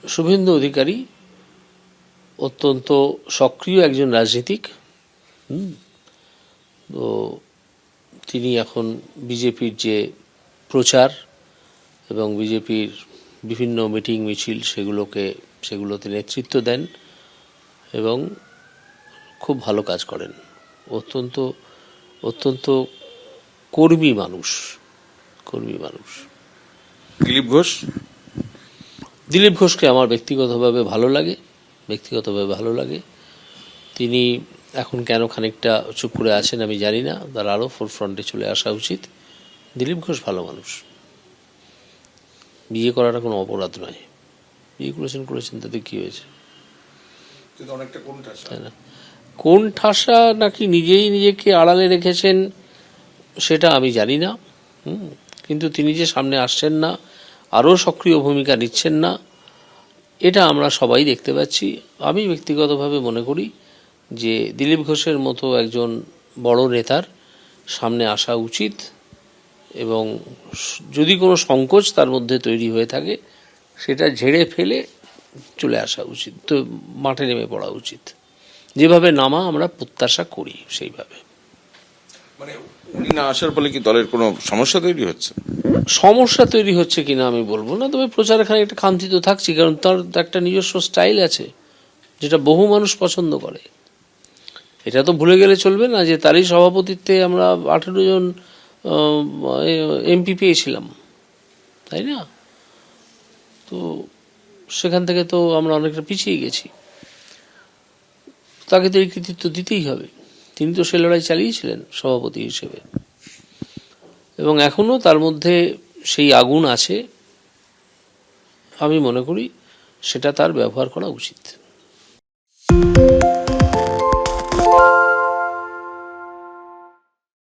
শুভেন্দু অধিকারী অত্যন্ত সক্রিয় একজন রাজনীতিক। তো তিনি এখন বিজেপির যে প্রচার এবং বিজেপির বিভিন্ন মিটিং মিছিল সেগুলোতে নেতৃত্ব দেন এবং খুব ভালো কাজ করেন। অত্যন্ত অত্যন্ত কর্মী মানুষ। দিলীপ ঘোষকে আমার ব্যক্তিগতভাবে ভালো লাগে। তিনি এখন কেন খানিকটা চুপ করে আছেন আমি জানি না, তার আরও ফোরফ্রন্টে চলে আসা উচিত। দিলীপ ঘোষ ভালো মানুষ। বিয়ে করাটা কোনো অপরাধ নয়। বিয়ে করেছেন তাতে কি হয়েছে? তাই না? কোন ঠাসা নাকি নিজেই নিজেকে আড়ালে রেখেছেন সেটা আমি জানি না, কিন্তু তিনি যে সামনে আসছেন না, আরও সক্রিয় ভূমিকা নিচ্ছেন না, এটা আমরা সবাই দেখতে পাচ্ছি। আমি ব্যক্তিগতভাবে মনে করি যে দিলীপ ঘোষের মতো একজন বড় নেতার সামনে আসা উচিত এবং যদি কোনো সংকোচ তার মধ্যে তৈরি হয়ে থাকে সেটা ঝেড়ে ফেলে চলে আসা উচিত, তো মাঠে নেমে পড়া উচিত, যেভাবে নামা আমরা প্রত্যাশা করি সেইভাবে। মানে উনি না আসার ফলে কি দলের কোনো সমস্যা তৈরি হচ্ছে কিনা আমি বলবো না, তবে প্রচারে খানিকটা খামতি তো থাকছি, কারণ তার একটা নিজস্ব স্টাইল আছে যেটা বহু মানুষ পছন্দ করে। এটা তো ভুলে গেলে চলবে না যে তারই সভাপতিত্বে আমরা 18 জন এমপি পেয়েছিলাম, তাই না? তো সেখান থেকে তো আমরা অনেকটা পিছিয়ে গেছি। তাকে তো এই কৃতিত্ব দিতেই হবে। তিনি তো সে লড়াই চালিয়েছিলেন সভাপতি হিসেবে এবং এখনও তার মধ্যে সেই আগুন আছে। আমি মনে করি সেটা তার ব্যবহার করা উচিত।